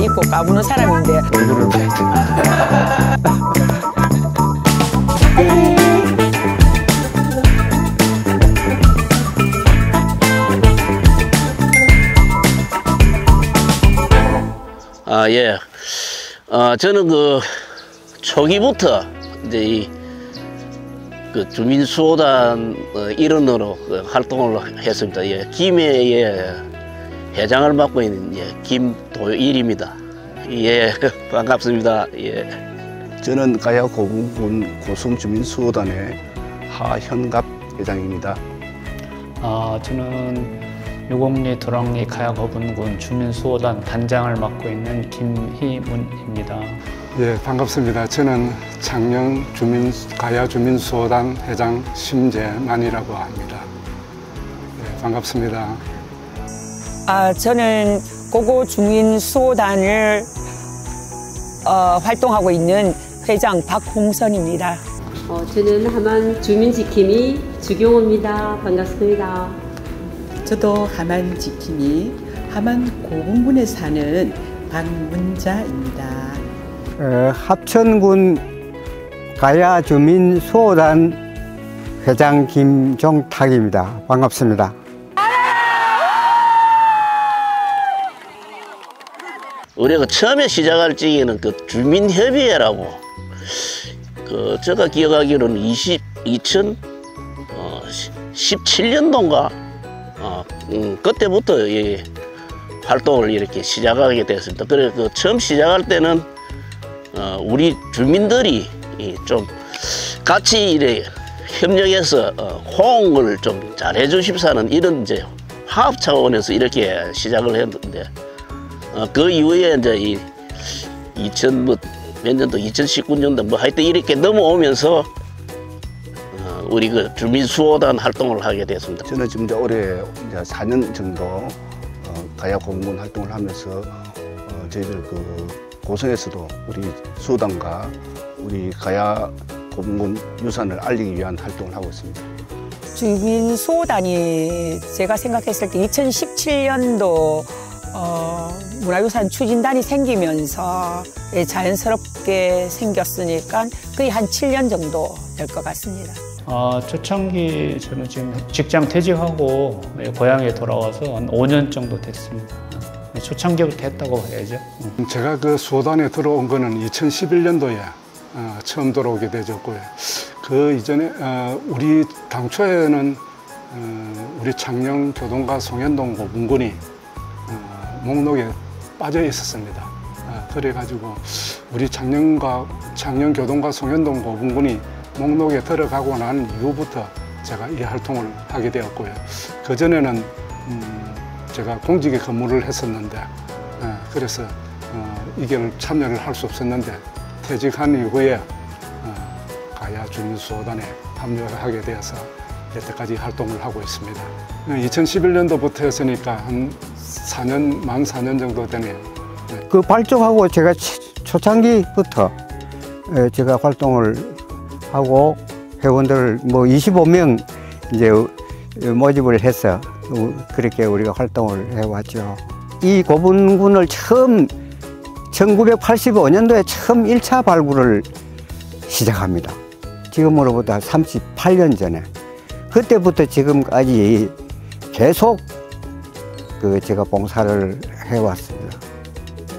있고 까부는 사람인데. 얼굴을 예. 저는 초기부터 이제 그 주민수호단 일원으로 활동을 했습니다. 예. 김해의 회장을 맡고 있는 김도일입니다. 예, 반갑습니다. 예. 저는 가야 고분군 고성주민수호단의 하현갑 회장입니다. 저는 유곡리 도랑리 가야고분군 주민수호단 단장을 맡고 있는 김희문입니다. 예, 반갑습니다. 저는 창녕 가야 주민수호단 회장 심재만이라고 합니다. 예, 반갑습니다. 저는 고고 주민수호단을 활동하고 있는 회장 박홍선입니다. 저는 함안 주민지킴이 주경호입니다. 반갑습니다. 저도 함안 지킴이 함안 고분군에 사는 박문자입니다. 합천군 가야 주민수호단 회장 김종탁입니다. 반갑습니다. 우리가 처음에 시작할 적에는 그 주민협의회라고 제가 기억하기로는 2017년도인가 그때부터 활동을 이렇게 시작하게 됐습니다. 그래서 처음 시작할 때는 우리 주민들이 좀 같이 이래 협력해서 호응을 좀 잘해 주십사는 이런 이제 화합 차원에서 이렇게 시작을 했는데 그 이후에 이제 2019년도 뭐 하여튼 이렇게 넘어오면서 우리 그 주민수호단 활동을 하게 됐습니다. 저는 지금 올해 이제 4년 정도 가야 고분군 활동을 하면서 저희들 고성에서도 우리 수호단과 우리 가야 고분군 유산을 알리기 위한 활동을 하고 있습니다. 주민수호단이 제가 생각했을 때 2017년도 문화유산 추진단이 생기면서 자연스럽게 생겼으니까 거의 한 7년 정도 될 것 같습니다. 초창기 저는 지금 직장 퇴직하고 고향에 돌아와서 한 5년 정도 됐습니다. 초창기부터 했다고 해야죠. 제가 그 수호단에 들어온 거는 2011년도에 처음 들어오게 되었고요. 그 이전에 우리 당초에는 우리 창녕 교동과 송현동 고분군이 목록에 빠져 있었습니다. 그래가지고 우리 창녕 교동과 송현동 고분군이 목록에 들어가고 난 이후부터 제가 이 활동을 하게 되었고요. 그전에는 제가 공직에 근무를 했었는데 그래서 이걸 참여를 할 수 없었는데 퇴직한 이후에 가야 주민수호단에 합류를 하게 되어서 여태까지 활동을 하고 있습니다. 2011년도부터 했으니까 한 만 4년 정도 되네요. 그 발족하고 제가 초창기부터 제가 활동을 하고 회원들 뭐 25명 이제 모집을 해서 그렇게 우리가 활동을 해왔죠. 이 고분군을 처음 1985년도에 처음 1차 발굴을 시작합니다. 지금으로부터 38년 전에. 그때부터 지금까지 계속 제가 봉사를 해왔습니다.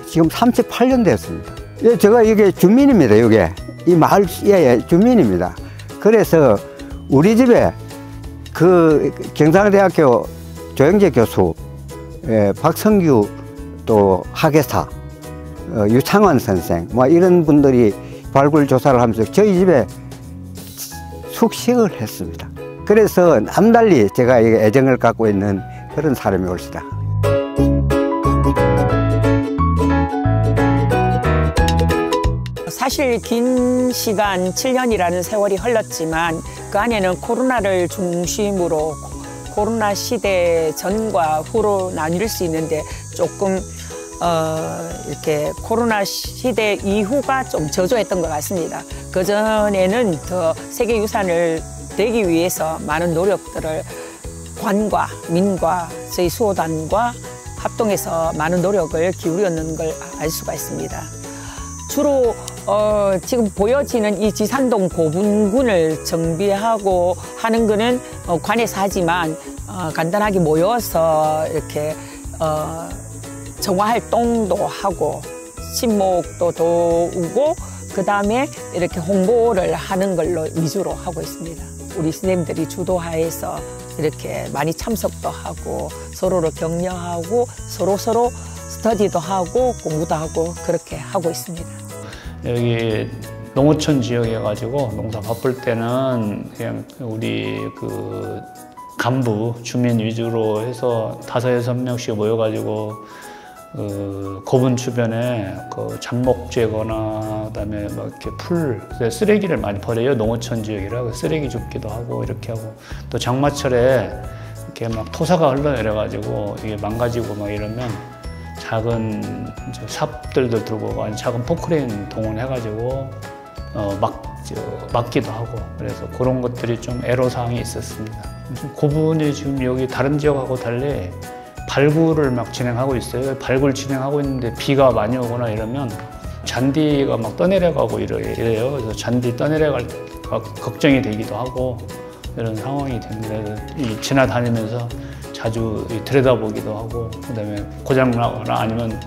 지금 38년 됐습니다. 제가 이게 주민입니다. 이게 이 마을의 주민입니다. 그래서 우리 집에 그 경상대학교 조영재 교수, 박성규 또 학예사, 유창원 선생 뭐 이런 분들이 발굴 조사를 하면서 저희 집에 숙식을 했습니다. 그래서 남달리 제가 애정을 갖고 있는 그런 사람이 올시다. 사실 긴 시간 7년이라는 세월이 흘렀지만 그 안에는 코로나를 중심으로 코로나 시대 전과 후로 나뉠 수 있는데 조금 이렇게 코로나 시대 이후가 좀 저조했던 것 같습니다. 그전에는 더 세계유산을 되기 위해서 많은 노력들을 관과 민과 저희 수호단과 합동해서 많은 노력을 기울였는 걸 알 수가 있습니다. 주로 지금 보여지는 이 지산동 고분군을 정비하고 하는 거는 관에서 하지만 간단하게 모여서 이렇게 정화 활동도 하고 친목도 도우고 그 다음에 이렇게 홍보를 하는 걸로 위주로 하고 있습니다. 우리 선생님들이 주도하에서 이렇게 많이 참석도 하고 서로를 격려하고 서로 스터디도 하고 공부도 하고 그렇게 하고 있습니다. 여기 농어촌 지역에 가지고 농사 바쁠 때는 그냥 우리 그 간부 주민 위주로 해서 5~6명씩 모여가지고 그 고분 주변에 그 잡목 제거나 그다음에 막 이렇게 풀 쓰레기를 많이 버려요. 농어촌 지역이라 쓰레기 줍기도 하고 이렇게 하고 또 장마철에 이렇게 막 토사가 흘러내려가지고 이게 망가지고 막 이러면 작은 삽들도 들고 아니 작은 포크레인 동원해가지고 막기도 하고 그래서 그런 것들이 좀 애로사항이 있었습니다. 고분이 지금 여기 다른 지역하고 달리 발굴을 막 진행하고 있어요. 발굴 진행하고 있는데 비가 많이 오거나 이러면 잔디가 막 떠내려가고 이래요. 그래서 잔디 떠내려갈 걱정이 되기도 하고 이런 상황이 됩니다. 지나다니면서 자주 들여다보기도 하고 그다음에 고장나거나 아니면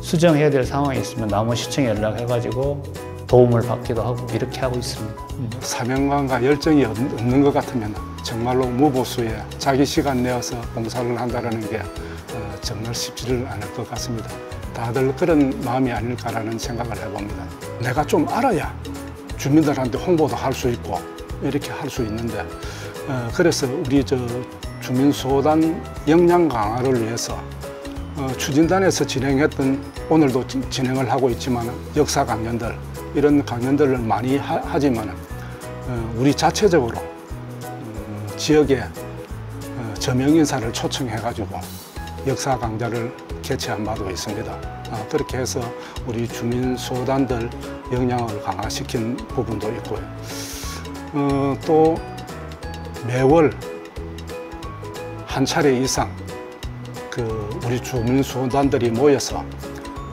수정해야 될 상황이 있으면 남원시청에 연락해가지고 도움을 받기도 하고 이렇게 하고 있습니다. 사명감과 열정이 없는 것 같으면 정말로 무보수에 자기 시간 내어서 봉사를 한다는 게 정말 쉽지를 않을 것 같습니다. 다들 그런 마음이 아닐까라는 생각을 해봅니다. 내가 좀 알아야 주민들한테 홍보도 할 수 있고 이렇게 할 수 있는데 그래서 우리 주민소단 역량 강화를 위해서 추진단에서 진행했던 오늘도 진행을 하고 있지만 역사 강연들 이런 강연들을 많이 하지만 우리 자체적으로 지역에 저명인사를 초청해가지고 역사 강좌를 개최한 바도 있습니다. 그렇게 해서 우리 주민소단들 역량을 강화시킨 부분도 있고요. 또 매월 한 차례 이상 우리 주민소단들이 모여서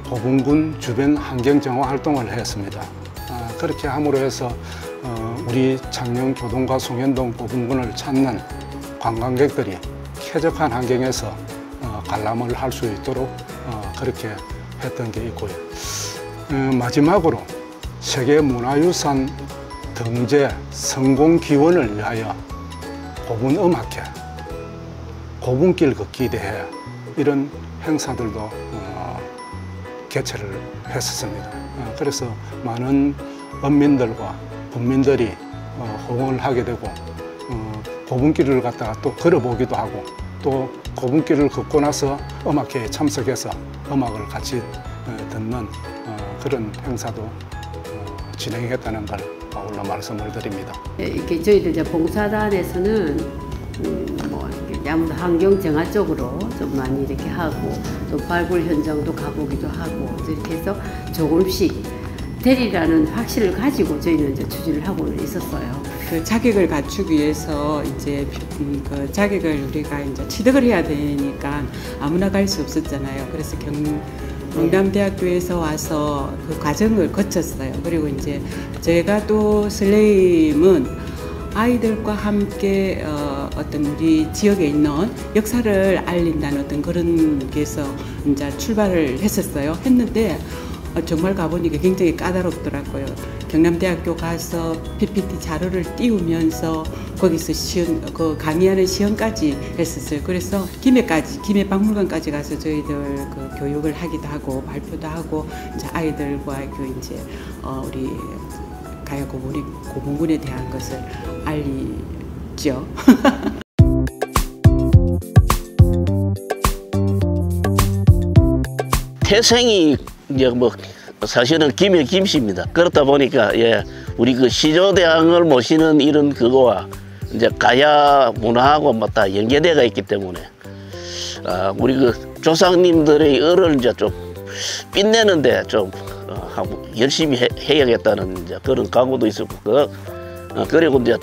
고분군 주변 환경정화 활동을 했습니다. 그렇게 함으로 해서 우리 창녕 교동과 송현동 고분군을 찾는 관광객들이 쾌적한 환경에서 관람을 할 수 있도록 그렇게 했던 게 있고요. 마지막으로 세계문화유산 등재 성공 기원을 위하여 고분음악회, 고분길 걷기 대회 이런 행사들도 개최를 했었습니다. 그래서 많은 언민들과 군민들이 호응을 하게 되고 고분길을 갖다가 또 걸어보기도 하고 또 고분길을 걷고 나서 음악회에 참석해서 음악을 같이 듣는 그런 행사도 진행했다는 걸 아울러 말씀을 드립니다. 이렇게 저희들 이제 봉사단에서는 아무래도 환경 정화 쪽으로 좀 많이 이렇게 하고 또 발굴 현장도 가보기도 하고 이렇게 해서 조금씩 되리라는 확신을 가지고 저희는 이제 추진을 하고 있었어요. 그 자격을 갖추기 위해서 이제 그 자격을 우리가 이제 취득을 해야 되니까 아무나 갈 수 없었잖아요. 그래서 경남대학교에서 와서 그 과정을 거쳤어요. 그리고 이제 제가 또 선생님은 아이들과 함께 어떤 우리 지역에 있는 역사를 알린다는 어떤 그런 게서 이제 출발을 했는데 정말 가보니까 굉장히 까다롭더라고요. 경남대학교 가서 PPT 자료를 띄우면서 거기서 그 강의하는 시험까지 했었어요. 그래서 김해박물관까지 가서 저희들 그 교육을 하기도 하고 발표도 하고 이제 아이들과 이제 우리 가야 고분군에 대한 것을 알리죠. 태생이 이제 사실은 김해 김씨입니다. 그렇다 보니까 우리 그 시조대왕을 모시는 이런 그거와 이제 가야 문화하고 다 연계되어 있기 때문에 우리 그 조상님들의 을을 이제 좀 빛내는데 좀 하고 열심히 해야겠다는 이제 그런 각오도 있었고 그리고 이제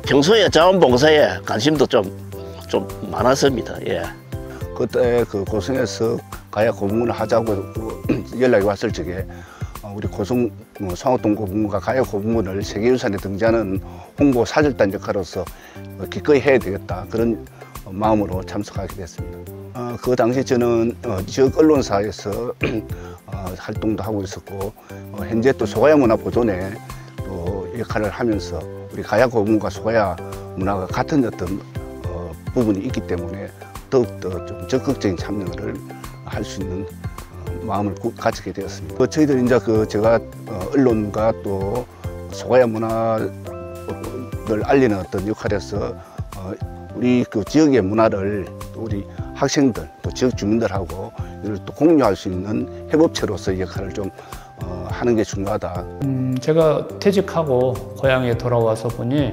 평소에 자원봉사에 관심도 좀 많았습니다. 그때 그 고성에서 가야 고문을 하자고 연락이 왔을 적에 우리 고성 상호동 고문과 가야 고문을 세계유산에 등재하는 홍보 사절단 역할로서 기꺼이 해야 되겠다 그런 마음으로 참석하게 됐습니다. 그 당시 저는 지역 언론사에서 활동도 하고 있었고 현재 또 소가야 문화 보존에 또 역할을 하면서 우리 가야 고문과 소가야 문화가 같은 어떤 부분이 있기 때문에 더욱더 좀 적극적인 참여를 할 수 있는 마음을 가지게 되었습니다. 저희들 이제 제가 언론과 또 소가야 문화를 알리는 어떤 역할에서 우리 그 지역의 문화를 또 우리 학생들 또 지역 주민들하고 이를 또 공유할 수 있는 협업체로서 역할을 좀 하는 게 중요하다. 제가 퇴직하고 고향에 돌아와서 보니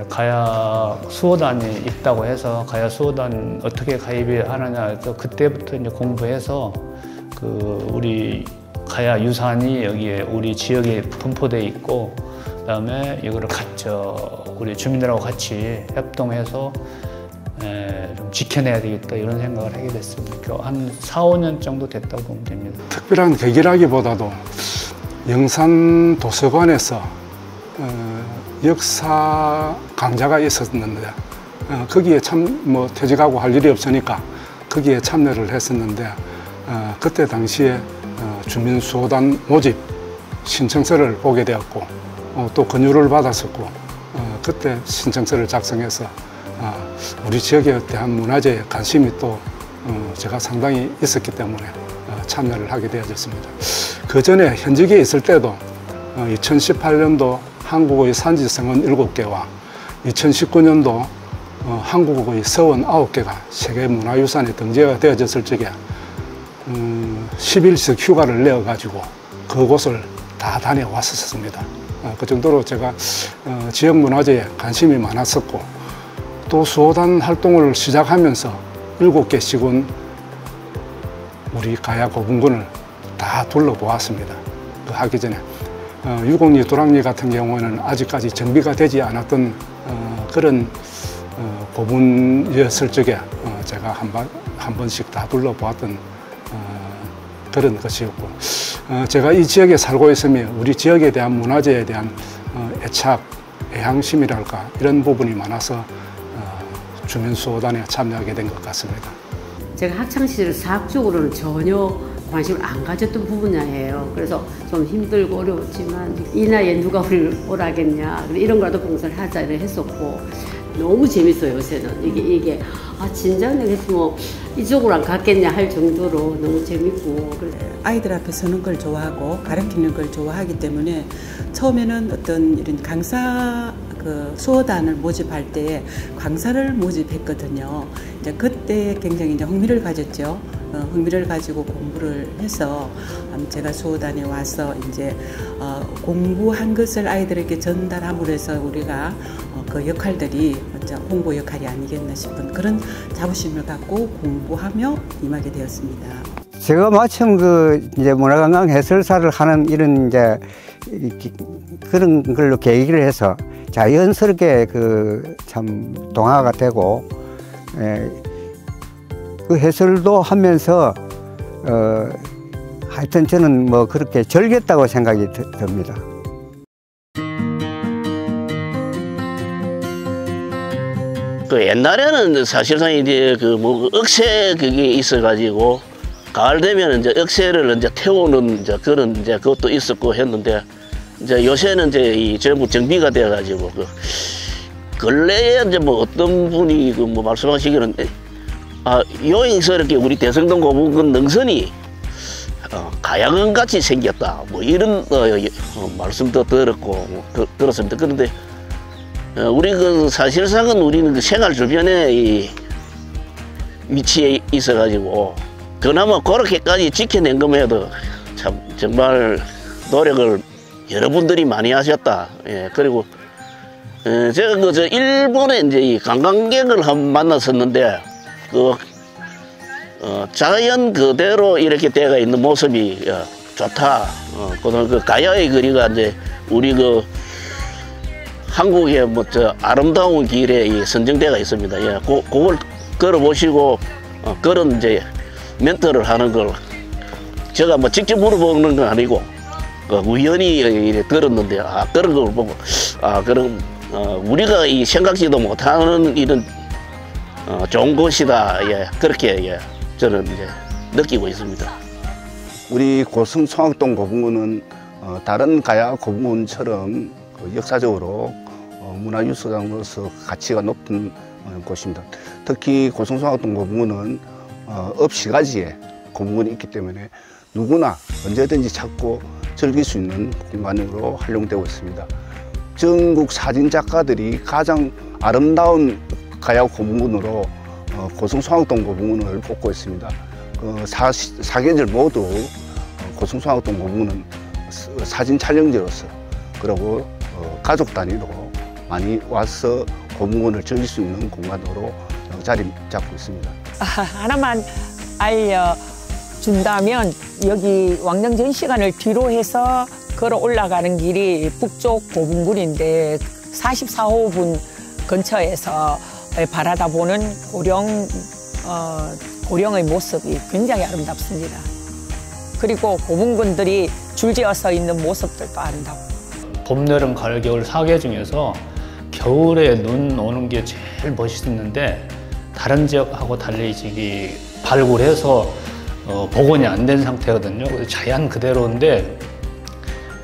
가야 수호단이 있다고 해서 가야 수호단 어떻게 가입이 하느냐 해서 그때부터 이제 공부해서 우리 가야 유산이 여기에 우리 지역에 분포돼 있고 그다음에 이거를 우리 주민들하고 같이 협동해서 좀 지켜내야 되겠다 이런 생각을 하게 됐습니다. 한 4, 5년 정도 됐다고 보면 됩니다. 특별한 계기라기보다도 영산 도서관에서 역사 강좌가 있었는데 거기에 퇴직하고 할 일이 없으니까 거기에 참여를 했었는데 그때 당시에 주민수호단 모집 신청서를 보게 되었고 또 권유를 받았었고 그때 신청서를 작성해서 우리 지역에 대한 문화재에 관심이 또 제가 상당히 있었기 때문에 참여를 하게 되어졌습니다. 그 전에 현직에 있을 때도 2018년도 한국의 산지성은 7개와 2019년도 한국의 서원 9개가 세계문화유산에 등재가 되어졌을 적에 10일씩 휴가를 내어가지고 그곳을 다 다녀왔었습니다. 그 정도로 제가 지역문화재에 관심이 많았었고 또 수호단 활동을 시작하면서 7개씩은 우리 가야 고분군을 다 둘러보았습니다. 하기 전에 602 도랑리 같은 경우는 아직까지 정비가 되지 않았던 그런 고분이었을 적에 제가 한 번씩 다 둘러보았던 그런 것이었고 제가 이 지역에 살고 있으면 우리 지역에 대한 문화재에 대한 애착, 애향심이랄까 이런 부분이 많아서 주민수호단에 참여하게 된 것 같습니다. 제가 학창시절 사학적으로는 전혀 관심을 안 가졌던 분야예요. 그래서 좀 힘들고 어려웠지만 이 나이에 누가 우리를 오라겠냐 이런 거라도 봉사를 하자 이렇게 했었고 너무 재밌어요. 요새는 이게 진작 내가 이쪽으로 안 갔겠냐 할 정도로 너무 재밌고 아이들 앞에 서는 걸 좋아하고 가르치는 걸 좋아하기 때문에 처음에는 어떤 이런 강사 수호단을 모집할 때 강사를 모집했거든요. 이제 그때 굉장히 이제 흥미를 가졌죠. 흥미를 가지고 공부를 해서 제가 수호단에 와서 이제 공부한 것을 아이들에게 전달함으로 해서 우리가 그 역할들이 홍보 역할이 아니겠나 싶은 그런 자부심을 갖고 공부하며 임하게 되었습니다. 제가 마침 이제 문화관광 해설사를 하는 이런 이제 그런 걸로 계기를 해서 자연스럽게 참 동화가 되고 그 해설도 하면서 하여튼 저는 그렇게 즐겼다고 생각이 듭니다. 옛날에는 사실상 이제 억새 그게 있어가지고 가을 되면 이제 억새를 이제 태우는 그런 그것도 있었고 했는데 이제 요새는 이제 전부 정비가 되어가지고 근래에 이제 어떤 분이 말씀하시기는 요잉스럽게 우리 대성동 고분군 능선이 가야금 같이 생겼다 이런 말씀도 들었습니다. 그런데 우리 사실상은 우리는 생활 주변에 위치에 있어가지고 그나마 그렇게까지 지켜낸 것만 해도 참 정말 노력을 여러분들이 많이 하셨다. 그리고 제가 일본에 이제 관광객을 한번 만났었는데 자연 그대로 이렇게 되어 있는 모습이 좋다. 가야의 거리가 이제 우리 한국의 아름다운 길에 선정대가 있습니다. 그걸 걸어보시고 그런 이제 멘트를 하는 걸 제가 뭐 직접 물어보는 건 아니고 우연히 이렇게 들었는데 그런 걸 보고 그럼 우리가 이 생각지도 못하는 이런 좋은 곳이다 그렇게 저는 이제 느끼고 있습니다. 우리 고성 송악동 고분군은 다른 가야 고분군처럼 역사적으로 문화유산으로서 가치가 높은 곳입니다. 특히 고성 송악동 고분군은 읍시가지에 고분군이 있기 때문에 누구나 언제든지 찾고 즐길 수 있는 공간으로 활용되고 있습니다. 전국 사진작가들이 가장 아름다운 가야 고분군으로 고성 송악동 고분군을 뽑고 있습니다. 사계절 모두 고성 송악동 고분군은 사진 촬영지로서 그리고 가족 단위로 많이 와서 고분군을 즐길 수 있는 공간으로 자리 잡고 있습니다. 하나만 알려준다면 여기 왕릉 전시관을 뒤로 해서 걸어 올라가는 길이 북쪽 고분군인데 44호분 근처에서 바라다 보는 고령의 모습이 굉장히 아름답습니다. 그리고 고분군들이 줄지어서 있는 모습들도 아름답고. 봄, 여름, 가을, 겨울 4개 중에서 겨울에 눈 오는 게 제일 멋있는데 다른 지역하고 달리 저기 발굴해서 복원이 안 된 상태거든요. 자연 그대로인데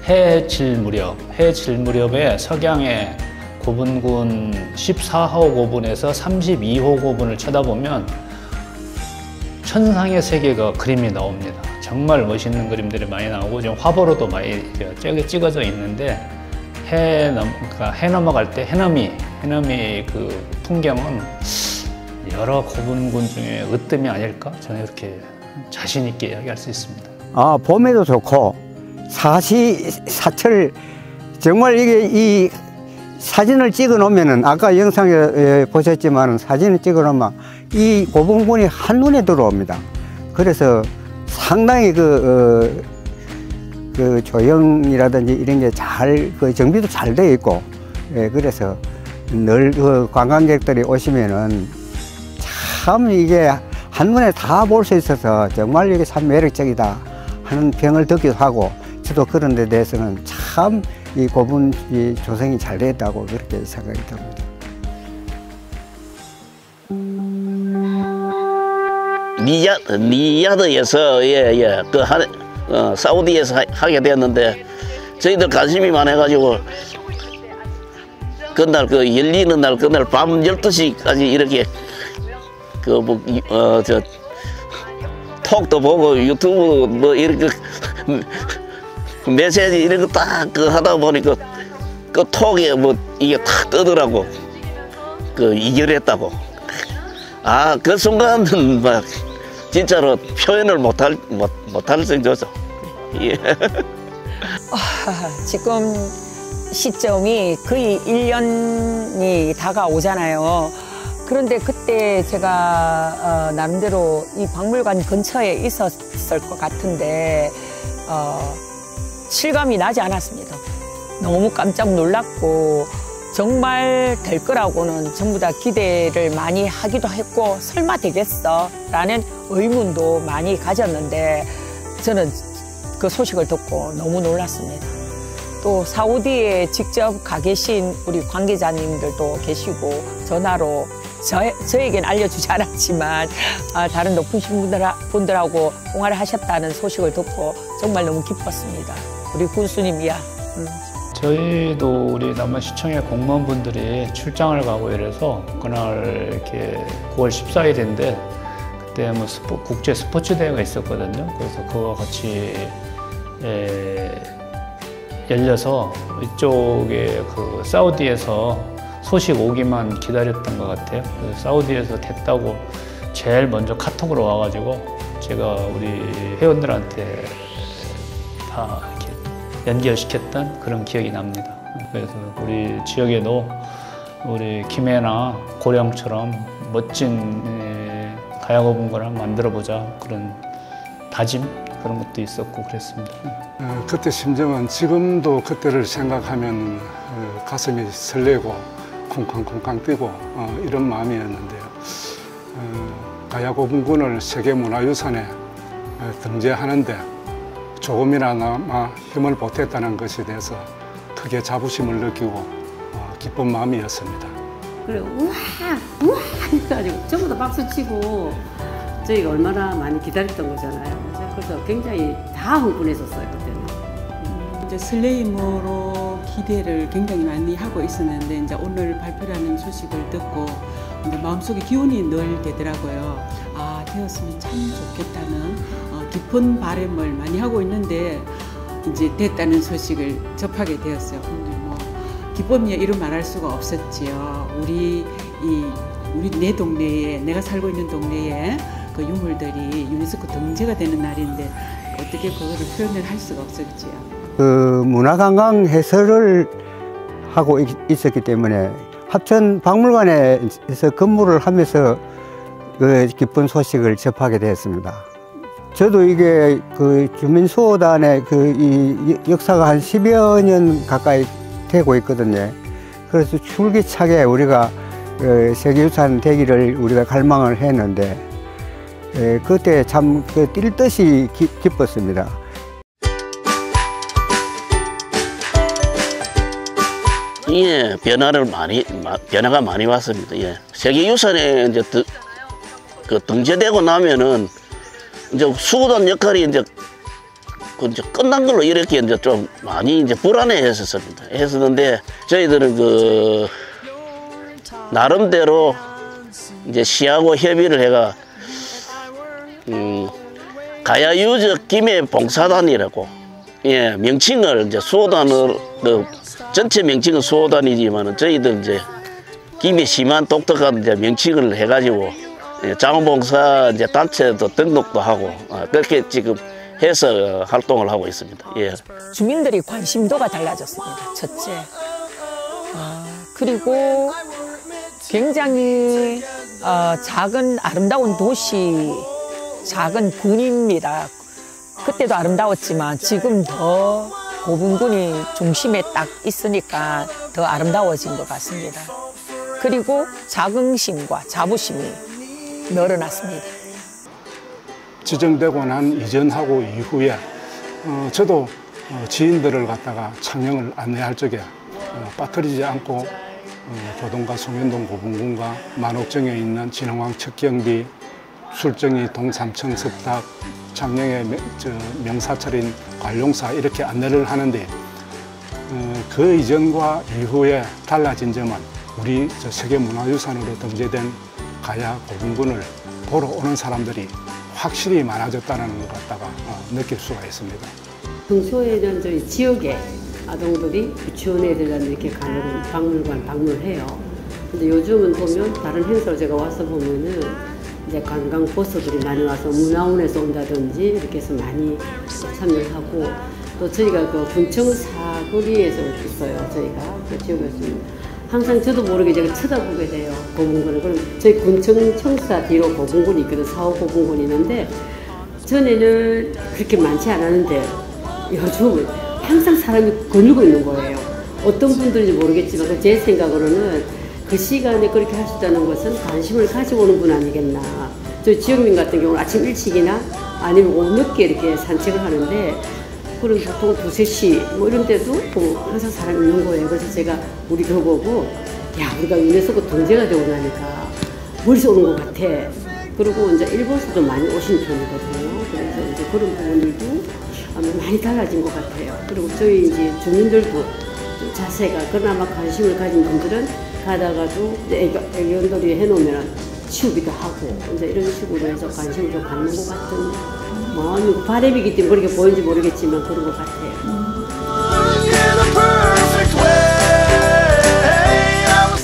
해 질 무렵에 석양의 고분군 14호 고분에서 32호 고분을 쳐다보면 천상의 세계가 그림이 나옵니다. 정말 멋있는 그림들이 많이 나오고 지금 화보로도 많이 찍어져 있는데 해 넘어갈 때 해넘이 그 풍경은 여러 고분군 중에 으뜸이 아닐까? 저는 이렇게 자신 있게 이야기할 수 있습니다. 봄에도 좋고 사시사철 정말 이게 이 사진을 찍어 놓으면은 아까 영상에 보셨지만 사진을 찍어 놓으면 이 고분군이 한눈에 들어옵니다. 그래서 상당히 그 조형이라든지 이런 게 정비도 잘 되어 있고, 그래서 늘 관광객들이 오시면은 참 이게 한눈에 다 볼 수 있어서 정말 이게 참 매력적이다 하는 평을 듣기도 하고, 저도 그런 데 대해서는 참 이 고분 조성이 잘 됐다고 그렇게 생각이 듭니다. 리야드에서 사우디에서 하게 됐는데 저희들 관심이 많아가지고 그날 열리는 날 그날 밤 12시까지 이렇게 톡도 보고 유튜브 뭐 이렇게 메시지 이런 거 딱 하다 보니까 그 톡에 뭐 이게 탁 뜨더라고. 이결했다고. 그 순간은 막 진짜로 표현을 못할 정도죠. 예. 지금 시점이 거의 1년이 다가오잖아요. 그런데 그때 제가 나름대로 이 박물관 근처에 있었을 것 같은데 실감이 나지 않았습니다. 너무 깜짝 놀랐고 정말 될 거라고는 전부 다 기대를 많이 하기도 했고 설마 되겠어? 라는 의문도 많이 가졌는데 저는 그 소식을 듣고 너무 놀랐습니다. 또 사우디에 직접 가 계신 우리 관계자님들도 계시고 전화로 저에겐 알려주지 않았지만 다른 높으신 분들하고 통화를 하셨다는 소식을 듣고 정말 너무 기뻤습니다. 우리 군수님이야. 저희도 우리 남원시청의 공무원분들이 출장을 가고 이래서 그날 이렇게 9월 14일인데 그때 뭐 국제 스포츠 대회가 있었거든요. 그래서 그와 같이 열려서 이쪽에 사우디에서 소식 오기만 기다렸던 것 같아요. 사우디에서 됐다고 제일 먼저 카톡으로 와가지고 제가 우리 회원들한테 다 이렇게 연결시켰던 그런 기억이 납니다. 그래서 우리 지역에도 우리 김해나 고령처럼 멋진 가야고분군을 만들어보자 그런 다짐 그런 것도 있었고 그랬습니다. 그때 심정은 지금도 그때를 생각하면 가슴이 설레고 쿵쾅쿵쾅 뛰고 이런 마음이었는데요. 가야고분군을 세계문화유산에 등재하는데 조금이나마 힘을 보탰다는 것에 대해서 크게 자부심을 느끼고 기쁜 마음이었습니다. 그래 우와 해가지고 전부 다 박수치고 저희가 얼마나 많이 기다렸던 거잖아요. 그래서 굉장히 다 흥분했었어요 그때는. 이제 설레임으로 기대를 굉장히 많이 하고 있었는데 이제 오늘 발표라는 소식을 듣고 이제 마음속에 기운이 늘 되더라고요. 아 되었으면 참 좋겠다는 깊은 바람을 많이 하고 있는데 이제 됐다는 소식을 접하게 되었어요. 근데 뭐 기쁨이야 이루 말할 수가 없었지요. 우리 내 동네에 내가 살고 있는 동네에 그 유물들이 유네스코 등재가 되는 날인데 어떻게 그거를 표현을 할 수가 없었지요. 그 문화관광 해설을 하고 있었기 때문에 합천 박물관에서 근무를 하면서 그 기쁜 소식을 접하게 되었습니다. 저도 이게 그 주민수호단의 이 역사가 한 10여 년 가까이 되고 있거든요. 그래서 줄기차게 우리가 세계유산 되기를 우리가 갈망을 했는데 그때 참 뛸 듯이 기뻤습니다. 예, 변화가 많이 왔습니다. 예. 세계유산에 이제 등재되고 나면은 이제 수호단 역할이 이제 끝난 걸로 이렇게 이제 좀 많이 이제 했었는데 저희들은 나름대로 이제 시하고 협의를 해가 가야유적 김해봉사단이라고 예 명칭을 이제 수호단을 전체 명칭은 수호단이지만은 저희들 이제 김해 시만 독특한 이제 명칭을 해가지고 자원봉사 이제 단체도 등록도 하고 그렇게 지금 해서 활동을 하고 있습니다. 예. 주민들이 관심도가 달라졌습니다. 첫째. 그리고 굉장히 작은 아름다운 도시, 작은 군입니다. 그때도 아름다웠지만 지금 더 고분군이 중심에 딱 있으니까 더 아름다워진 것 같습니다. 그리고 자긍심과 자부심이 늘어났습니다. 지정되고 난 이전하고 이후에 저도 지인들을 갖다가 창녕을 안내할 적에 빠뜨리지 않고 교동과 송현동 고분군과 만옥정에 있는 진흥왕 척경비, 술정이 동삼청 섭탁, 창녕의 명사철인 관룡사 이렇게 안내를 하는데 그 이전과 이후에 달라진 점은 우리 세계문화유산으로 등재된 가야 고분군을 보러 오는 사람들이 확실히 많아졌다는 것 갖다가 느낄 수가 있습니다. 평소에는 저희 지역에 아동들이 유치원 애들한테 이렇게 가는 박물관 방문을 해요. 근데 요즘은 보면 다른 행사로 제가 와서 보면은 이제 관광 버스들이 많이 와서 문화원에서 온다든지 이렇게 해서 많이 참여를 하고 또 저희가 그 군청 사거리에서 있어요. 저희가 그 지역에서 항상 저도 모르게 제가 쳐다보게 돼요. 고분군을. 그럼 저희 군청 청사 뒤로 고분군이 있거든. 4호 고분군이 있는데 전에는 그렇게 많지 않았는데 요즘은 항상 사람이 거닐고 있는 거예요. 어떤 분들인지 모르겠지만 제 생각으로는 그 시간에 그렇게 할 수 있다는 것은 관심을 가지고 오는 분 아니겠나. 저희 지역민 같은 경우는 아침 일찍이나 아니면 오후 늦게 이렇게 산책을 하는데 그럼 보통 2, 3시 뭐 이런 때도 항상 사람이 있는 거예요. 그래서 제가 우리 그거 보고 야 우리가 유네스코 등재가 되고 나니까 멀리서 오는 것 같아. 그리고 이제 일본에서도 많이 오신 편이거든요. 그래서 이제 그런 부분들도 아마 많이 달라진 것 같아요. 그리고 저희 이제 주민들도 좀 자세가 그나마 관심을 가진 분들은 가다가도 애견놀이 해놓으면 치우기도 하고 이제 이런 식으로 해서 관심을 좀 갖는 것 같은 마음이고 바람이기 때문에 그렇게 보이는지 모르겠지만 그런 것 같아요.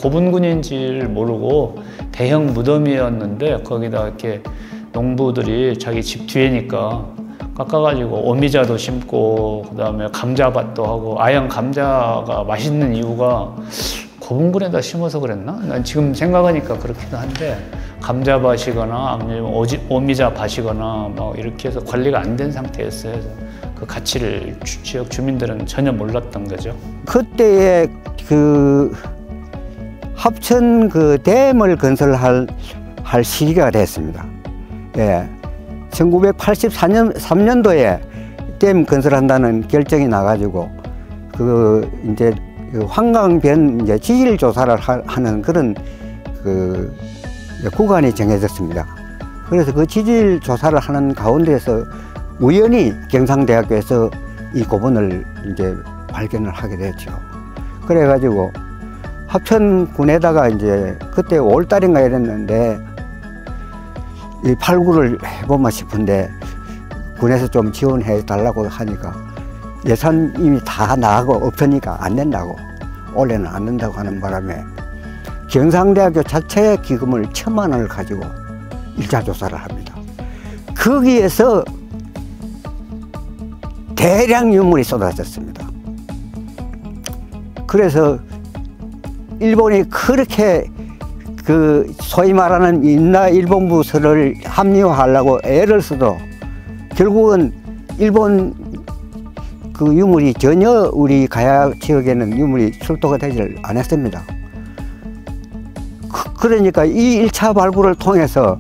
고분군인지를 모르고 대형 무덤이었는데 거기다 이렇게 농부들이 자기 집 뒤에니까 깎아가지고 오미자도 심고 그다음에 감자밭도 하고 아양 감자가 맛있는 이유가 고분군에다 심어서 그랬나? 난 지금 생각하니까 그렇기도 한데 감자밭이거나 아니면 오미자 밭이거나 뭐 이렇게 해서 관리가 안 된 상태였어요. 그래서 그 가치를 지역 주민들은 전혀 몰랐던 거죠. 그때에 그 합천 그 댐을 건설할 시기가 됐습니다. 예, 1983년도에 댐 건설한다는 결정이 나가지고 이제 환강변 이제 지질 조사를 하는 그런 구간이 정해졌습니다. 그래서 그 지질 조사를 하는 가운데서 우연히 경상대학교에서 이 고분을 이제 발견을 하게 됐죠. 그래가지고 합천군에다가 이제 그때 5월달인가 이랬는데 이 발굴을 해보면 싶은데 군에서 좀 지원해 달라고 하니까 예산 이미 다 나가고 없으니까 안 된다고, 올해는 안 된다고 하는 바람에 경상대학교 자체의 기금을 1,000만 원을 가지고 1차 조사를 합니다. 거기에서 대량 유물이 쏟아졌습니다. 그래서 일본이 그렇게 소위 말하는 인나일본부설을 합리화하려고 애를 써도 결국은 일본 유물이 전혀 우리 가야 지역에는 유물이 출토가 되질 않았습니다. 그러니까 이 1차 발굴을 통해서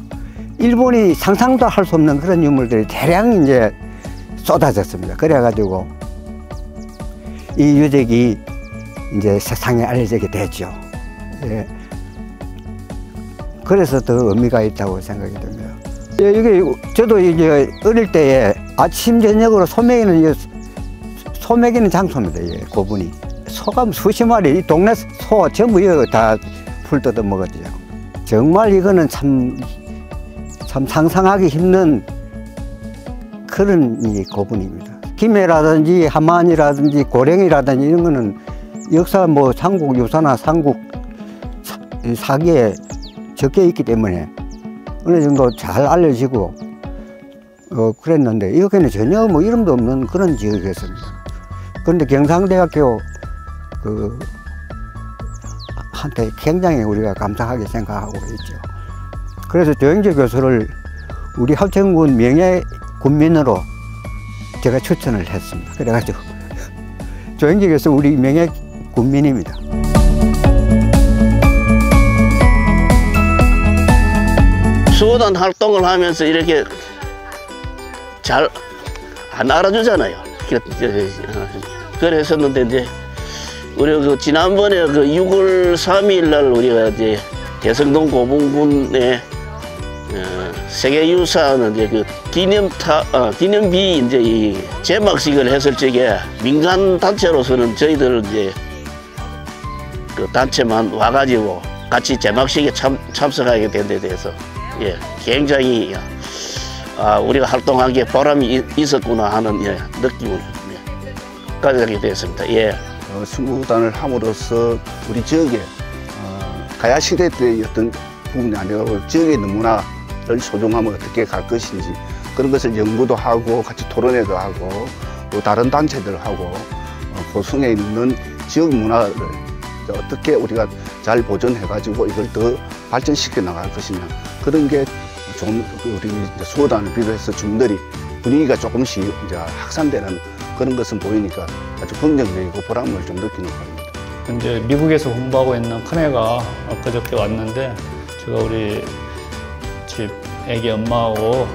일본이 상상도 할 수 없는 그런 유물들이 대량 이제 쏟아졌습니다. 그래가지고 이 유적이 이제 세상에 알려지게 됐죠. 예. 그래서 더 의미가 있다고 생각이 듭니다. 이게 저도 이제 어릴 때에 아침 저녁으로 소 먹이는 장소입니다. 예, 고분이 소가 수십 마리, 이 동네 소 전부 이거 다 풀 뜯어 먹었죠. 정말 이거는 참 상상하기 힘든 그런 이 고분입니다. 김해라든지 함안이라든지 고령이라든지 이런 거는 역사 삼국 유사나 삼국 사기에 적혀 있기 때문에 어느 정도 잘 알려지고 그랬는데 여기는 전혀 이름도 없는 그런 지역이었습니다. 그런데 경상대학교 한테 굉장히 우리가 감사하게 생각하고 있죠. 그래서 조영재 교수를 우리 합천군 명예 군민으로 제가 추천을 했습니다. 그래가지고 조영재 교수 우리 명예 군민입니다. 수호단 활동을 하면서 이렇게 잘 안 알아주잖아요. 그랬었는데 이제 우리가 지난번에 6월 3일 날 우리가 이제 대성동 고분군의 세계유산 이제 기념비 이제 이 제막식을 했을 적에 민간 단체로서는 저희들 이제 단체만 와가지고 같이 제막식에 참석하게 된 데 대해서 굉장히 우리가 활동한 게 보람이 있었구나 하는 느낌을 가지게 됐습니다. 수무단을 함으로써 우리 지역에 가야 시대 때의 어떤 부분이 아니라 지역의 문화를 소중하면 어떻게 갈 것인지 그런 것을 연구도 하고 같이 토론회도 하고 또 다른 단체들하고 고성에 있는 지역 문화를 어떻게 우리가 잘 보존해가지고 이걸 더 발전시켜 나갈 것이냐 그런 게 좀 우리 수호단을 비롯해서 주민들이 분위기가 조금씩 이제 확산되는 그런 것은 보이니까 아주 긍정적이고 보람을 좀 느끼는 겁니다. 이제 미국에서 공부하고 있는 큰애가 엊그저께 왔는데 제가 우리 집 애기 엄마하고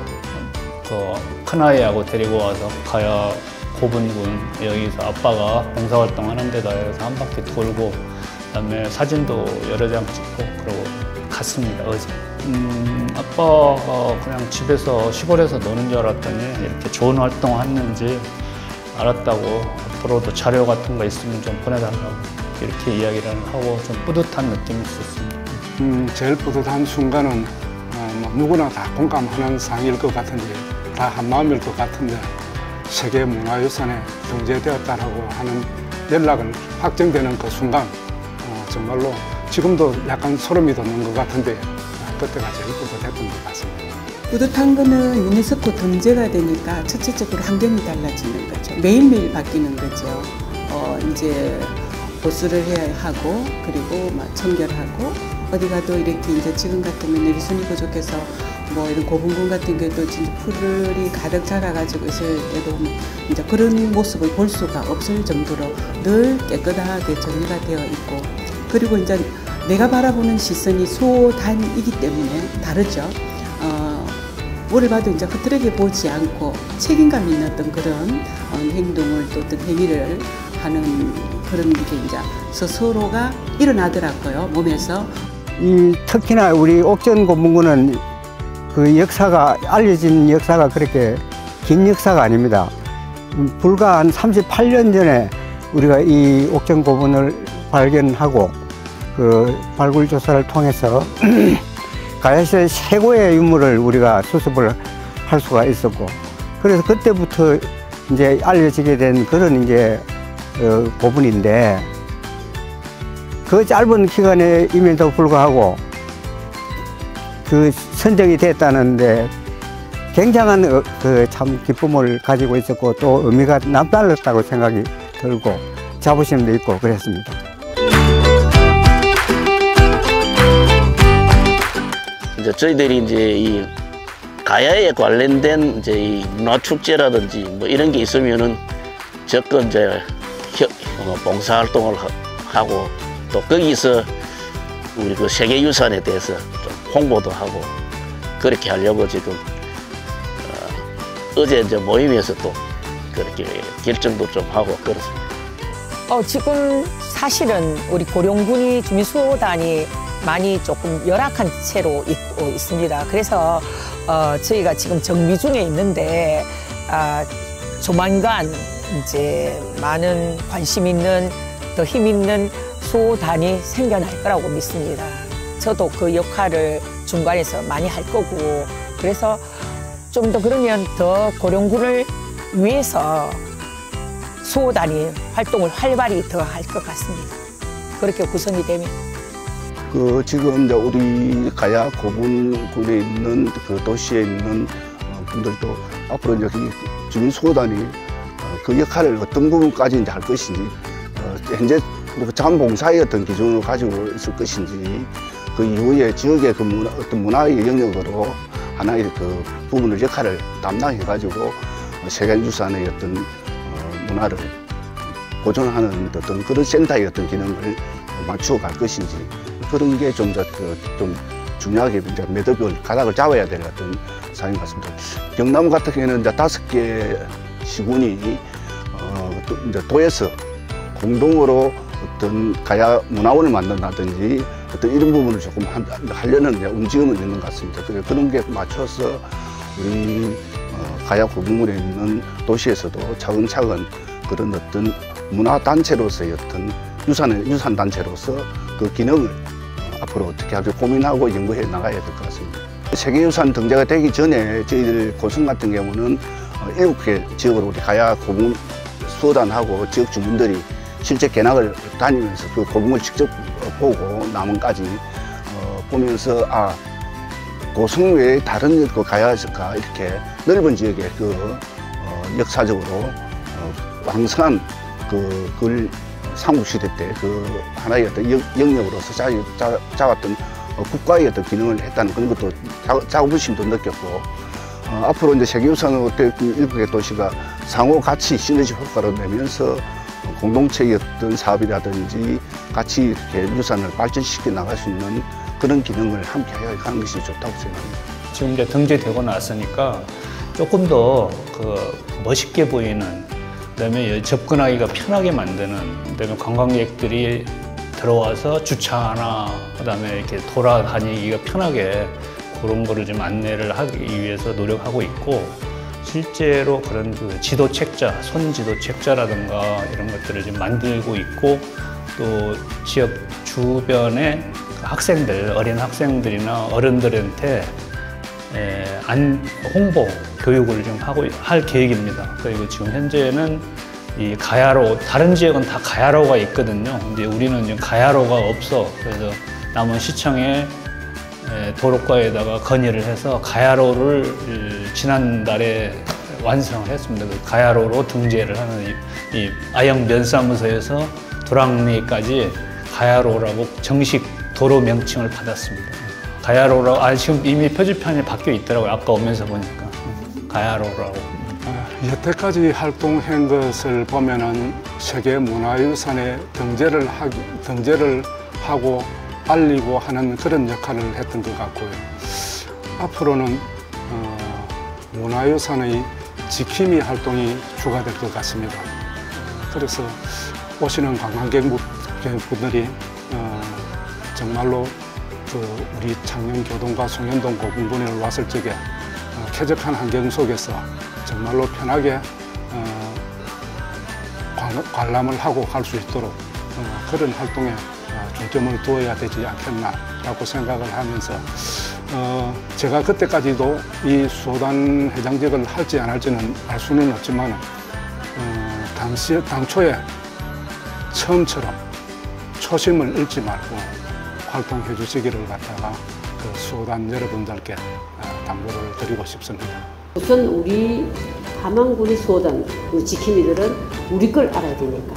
큰아이하고 데리고 와서 가야 고분군 여기서 아빠가 봉사활동 하는 데다 해서 한 바퀴 돌고 그다음에 사진도 여러 장 찍고 그러고 갔습니다. 어제. 아빠가 그냥 집에서 시골에서 노는 줄 알았더니 이렇게 좋은 활동 했는지 알았다고 앞으로도 자료 같은 거 있으면 좀 보내달라고 이렇게 이야기를 하고 좀 뿌듯한 느낌이 있었습니다. 제일 뿌듯한 순간은 누구나 다 공감하는 상일 것 같은데 다 한마음일 것 같은데 세계문화유산에 등재되었다라고 하는 연락을 확정되는 그 순간 정말로 지금도 약간 소름이 돋는 것 같은데 그때가 제일 뿌듯했던 것 같습니다. 뿌듯한 거는 유네스코 등재가 되니까 첫째적으로 환경이 달라지는 거죠. 매일매일 바뀌는 거죠. 이제 보수를 해야 하고 그리고 막 청결하고 어디 가도 이렇게 이제 지금 같으면 내리순이 부족해서 이런 고분군 같은 경우도 진짜 풀이 가득 자라가지고 있을 때도 이제 그런 모습을 볼 수가 없을 정도로 늘 깨끗하게 정리가 되어 있고 그리고 이제 내가 바라보는 시선이 소단이기 때문에 다르죠. 뭐를 봐도 이제 흐트러게 보지 않고 책임감 있는 어떤 그런 행동을 또 어떤 행위를 하는 그런 게 이제 서로가 일어나더라고요, 몸에서. 특히나 우리 옥전 고문군은 그 역사가, 알려진 역사가 그렇게 긴 역사가 아닙니다. 불과 한 38년 전에 우리가 이 옥전 고문을 발견하고 그 발굴 조사를 통해서 가야시대 최고의 유물을 우리가 수습을 할 수가 있었고, 그래서 그때부터 이제 알려지게 된 그런 이제 고분인데, 그 짧은 기간에임에도 불구하고 그 선정이 됐다는데 굉장한 그 참 기쁨을 가지고 있었고, 또 의미가 남달랐다고 생각이 들고 자부심도 있고 그랬습니다. 이제 저희들이 이제 이 가야에 관련된 이제 이 문화 축제라든지 뭐 이런 게 있으면은 적극 이제 봉사 활동을 하고, 또 거기서 우리 그 세계유산에 대해서 좀 홍보도 하고 그렇게 하려고 지금 어제 이제 모임에서 또 그렇게 결정도 좀 하고 그렇습니다. 지금 사실은 우리 고령군이 주민수호단이 많이 조금 열악한 채로 있고 있습니다. 그래서 저희가 지금 정비 중에 있는데 조만간 이제 많은 관심 있는, 더 힘 있는 수호단이 생겨날 거라고 믿습니다. 저도 그 역할을 중간에서 많이 할 거고, 그래서 좀 더 그러면 더 고령군을 위해서 수호단이 활동을 활발히 더 할 것 같습니다. 그렇게 구성이 되면. 그 지금 이제 우리 가야 고분군에 있는 그 도시에 있는 분들도 앞으로 이제 주민 수호단이 그 역할을 어떤 부분까지 이제 할 것인지, 현재 자원봉사의 어떤 기준을 가지고 있을 것인지, 그 이후에 지역의 그 어떤 문화의 영역으로 하나의 그 부분을 역할을 담당해가지고 세계유산의 어떤 문화를 보존하는 어떤 그런 센터의 어떤 기능을 맞추어 갈 것인지, 그런 게 좀 중요하게 이제 매듭을 가닥을 잡아야 될 어떤 사항인 것 같습니다. 경남 같은 경우에는 이제 5개 시군이 이제 도에서 공동으로 어떤 가야 문화원을 만든다든지 어떤 이런 부분을 조금 하려는 이제 움직임은 있는 것 같습니다. 그런 게 맞춰서 우리 가야 고분군에 있는 도시에서도 차근차근 그런 어떤 문화단체로서의 어떤 유산단체로서 그 기능을 앞으로 어떻게 하지 고민하고 연구해 나가야 될 것 같습니다. 세계유산 등재가 되기 전에 저희들 고성 같은 경우는 7개 지역으로 우리 가야 고분 수호단하고 지역 주민들이 실제 견학을 다니면서 그 고분을 직접 보고 남원까지 보면서 고성 외에 다른 그 가야가 이렇게 넓은 지역에 그 역사적으로 왕성한 그 삼국시대 때 그 하나의 어떤 영역으로서 잡았던 국가의 어떤 기능을 했다는 그런 것도 자부심도 느꼈고, 앞으로 이제 세계유산으로 된 7개 도시가 상호 같이 시너지 효과를 내면서 공동체의 어떤 사업이라든지 같이 이렇게 유산을 발전시켜 나갈 수 있는 그런 기능을 함께 하는 것이 좋다고 생각합니다. 지금 이제 등재되고 났으니까 조금 더 멋있게 보이는, 그다음에 접근하기가 편하게 만드는, 그다음에 관광객들이 들어와서 주차하나, 그다음에 이렇게 돌아다니기가 편하게 그런 거를 좀 안내를 하기 위해서 노력하고 있고, 실제로 그런 그 지도 책자, 손 지도 책자라든가 이런 것들을 좀 만들고 있고, 또 지역 주변의 학생들, 어린 학생들이나 어른들한테 홍보, 교육을 좀 할 계획입니다. 그리고 지금 현재는 이 가야로, 다른 지역은 다 가야로가 있거든요. 근데 우리는 지금 가야로가 없어. 그래서 남원시청에 도로가에다가 건의를 해서 가야로를 지난달에 완성을 했습니다. 그 가야로로 등재를 하는 이 아영 면사무소에서 도랑리까지 가야로라고 정식 도로 명칭을 받았습니다. 가야로라고, 지금 이미 표지판이 바뀌어 있더라고요. 아까 오면서 보니까. 가야로라고. 여태까지 활동한 것을 보면은 세계문화유산에 등재를 하고 알리고 하는 그런 역할을 했던 것 같고요. 앞으로는 문화유산의 지킴이 활동이 주가 될 것 같습니다. 그래서 오시는 관광객분들이 정말로 우리 창녕교동과 송현동 고궁군에 왔을 적에 쾌적한 환경 속에서 정말로 편하게 관람을 하고 갈 수 있도록 그런 활동에 중점을 두어야 되지 않겠나라고 생각을 하면서 제가 그때까지도 이 수호단 회장직을 할지 안 할지는 알 수는 없지만 당초에 처음처럼 초심을 잃지 말고 활동해 주시기를 갖다가 그 수호단 여러분들께 당부를 드리고 싶습니다. 우선 우리 함안군의 수호단 지킴이들은 우리 걸 알아야 되니까.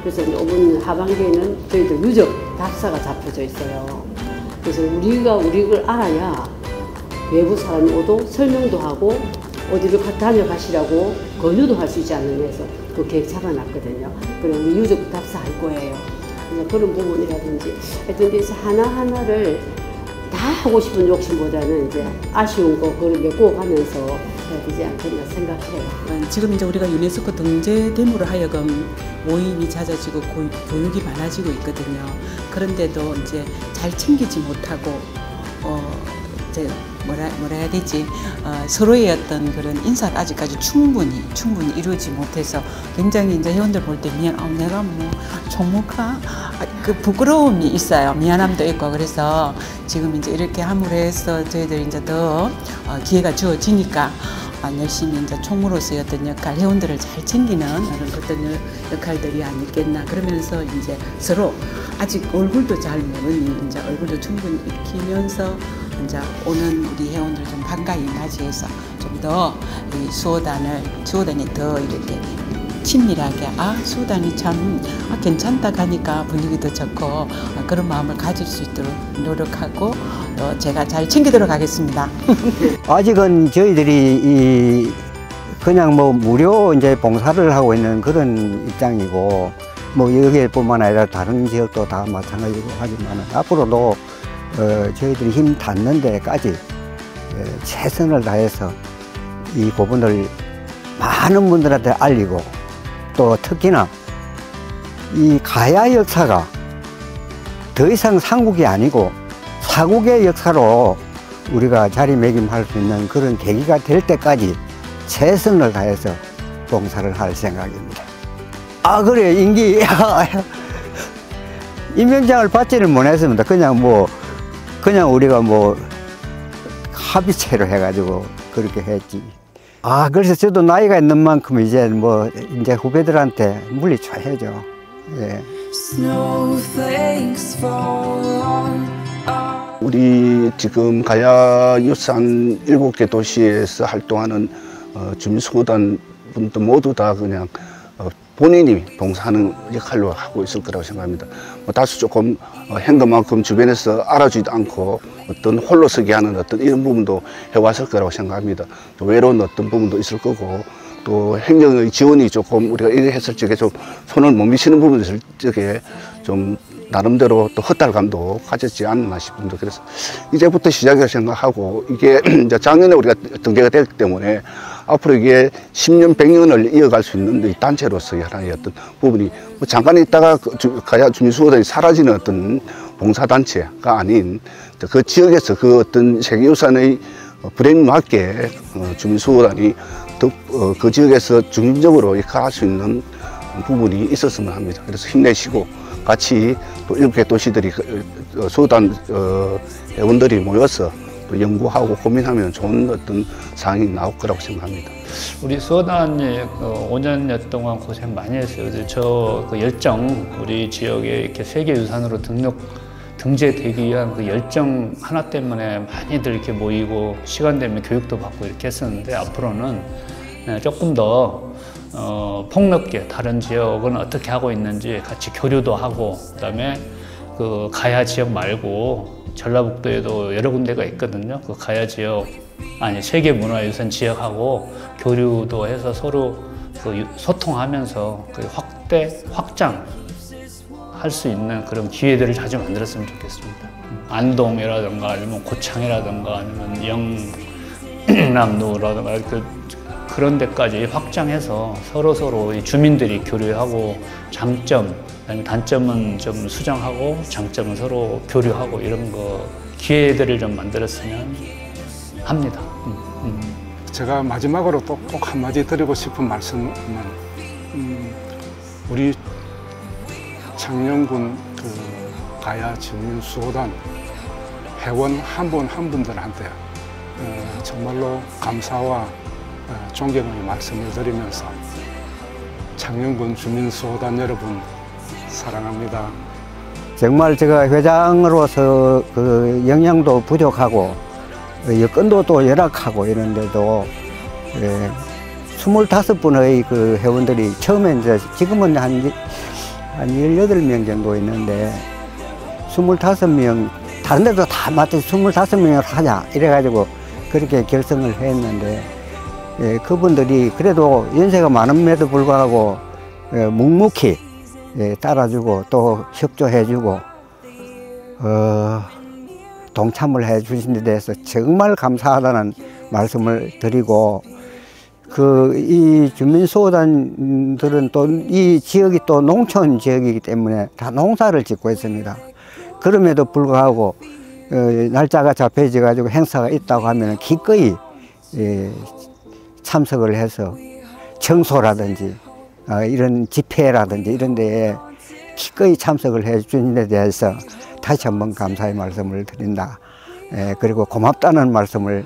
그래서 이번 하반기에는 저희들 유적 답사가 잡혀져 있어요. 그래서 우리가 우리 걸 알아야 외부 사람이 오도 설명도 하고 어디를 다녀가시라고 권유도 할 수 있지 않느냐 해서 그 계획 잡아놨거든요. 그리고 우리 유적 답사할 거예요. 그런 부분이라든지 하여튼 그래서 하나하나를 다 하고 싶은 욕심보다는 이제 아쉬운 거 그걸 메꿔가면서 해야 되지 않겠나 생각해요. 지금 이제 우리가 유네스코 등재됨으로 하여금 모임이 잦아지고 교육이 많아지고 있거든요. 그런데도 이제 잘 챙기지 못하고 이제 뭐라 해야 되지? 서로의 어떤 그런 인사를 아직까지 충분히 이루지 못해서 굉장히 이제 회원들 볼 때 내가 뭐 총무가 그 부끄러움이 있어요. 미안함도 있고 그래서 지금 이제 이렇게 함으로 해서 저희들 이제 더 기회가 주어지니까 열심히 이제 총무로서의 어떤 역할, 회원들을 잘 챙기는 그런 역할들이 아니겠나. 그러면서 이제 서로 아직 얼굴도 잘 모르니 이제 얼굴도 충분히 익히면서 이제 오는 우리 회원들 좀 반가이 맞이해서 좀 더 이 수호단이 더 이렇게 친밀하게 수호단이 참 괜찮다 가니까 분위기도 좋고 그런 마음을 가질 수 있도록 노력하고 또 제가 잘 챙기도록 하겠습니다. 아직은 저희들이 그냥 뭐 무료 이제 봉사를 하고 있는 그런 입장이고 뭐 여기뿐만 아니라 다른 지역도 다 마찬가지고 하지만 앞으로도 저희들이 힘 닿는 데까지 최선을 다해서 이 부분을 많은 분들한테 알리고 또 특히나 이 가야 역사가 더 이상 삼국이 아니고 사국의 역사로 우리가 자리매김할 수 있는 그런 계기가 될 때까지 최선을 다해서 봉사를 할 생각입니다. 그래 임명장을 받지는 못했습니다. 그냥 우리가 합의체로 해가지고 그렇게 했지. 그래서 저도 나이가 있는 만큼 이제 후배들한테 물리쳐야죠. 예. 우리 지금 가야유산 7개 도시에서 활동하는 주민수호단 분들 모두 다 그냥 본인이 봉사하는 역할로 하고 있을 거라고 생각합니다. 다소 조금 행거만큼 주변에서 알아주지도 않고 어떤 홀로서기 하는 어떤 이런 부분도 해왔을 거라고 생각합니다. 또 외로운 어떤 부분도 있을 거고 또 행정의 지원이 조금 우리가 이래 했을 적에 좀 손을 못 미치는 부분이 있을 적에 좀 나름대로 또 헛달감도 가졌지 않나 싶습니다. 그래서 이제부터 시작이라고 생각하고 이게 이제 작년에 우리가 등재가 됐기 때문에 앞으로 이게 10년, 100년을 이어갈 수 있는 단체로서의 하나의 어떤 부분이 잠깐 있다가 가야 주민수호단이 사라지는 어떤 봉사단체가 아닌 그 지역에서 그 어떤 세계유산의 브랜드 맞게 주민수호단이 그 지역에서 중심적으로 역할할 수 있는 부분이 있었으면 합니다. 그래서 힘내시고 같이 또 7개 도시들이 수호단 회원들이 모여서 또 연구하고 고민하면 좋은 어떤 상황이 나올 거라고 생각합니다. 우리 수호단이 5년여 동안 고생 많이 했어요. 그 열정, 우리 지역에 이렇게 세계유산으로 등재되기 위한 그 열정 하나 때문에 많이들 이렇게 모이고 시간 되면 교육도 받고 이렇게 했었는데 앞으로는 조금 더 폭넓게 다른 지역은 어떻게 하고 있는지 같이 교류도 하고 그다음에 그 가야 지역 말고 전라북도에도 여러 군데가 있거든요. 그 가야 지역 세계문화유산 지역하고 교류도 해서 서로 그 소통하면서 그 확장할 수 있는 그런 기회들을 자주 만들었으면 좋겠습니다. 안동이라든가 아니면 고창이라든가 아니면 경남로라든가 그런 데까지 확장해서 서로 이 주민들이 교류하고 장점, 아니면 단점은 좀 수정하고 장점은 서로 교류하고 이런 거 기회들을 좀 만들었으면 합니다. 제가 마지막으로 또 꼭 한마디 드리고 싶은 말씀은 우리 창녕군 그 가야 주민수호단 회원 한 분 한 분들한테 정말로 감사와 존경의 말씀을 드리면서 창녕군 주민수호단 여러분 사랑합니다. 정말 제가 회장으로서 그 역량도 부족하고 여건도 또 열악하고 이런데도 25분의 그 회원들이 처음에 이제 지금은 한 18명 정도 있는데 25명 다른 데도 다 마치 25명을 하자 이래가지고 그렇게 결성을 했는데 그분들이 그래도 연세가 많음에도 불구하고 묵묵히 따라주고 또 협조해주고 동참을 해주신 데 대해서 정말 감사하다는 말씀을 드리고 이 주민수호단들은 또 이 지역이 또 농촌 지역이기 때문에 다 농사를 짓고 있습니다. 그럼에도 불구하고 날짜가 잡혀져 가지고 행사가 있다고 하면 기꺼이 참석을 해서 청소라든지 이런 집회라든지 이런 데에 기꺼이 참석을 해 주신 데 대해서 다시 한번 감사의 말씀을 드린다. 그리고 고맙다는 말씀을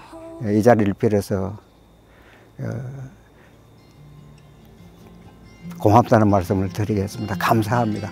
이 자리를 빌어서 고맙다는 말씀을 드리겠습니다. 감사합니다.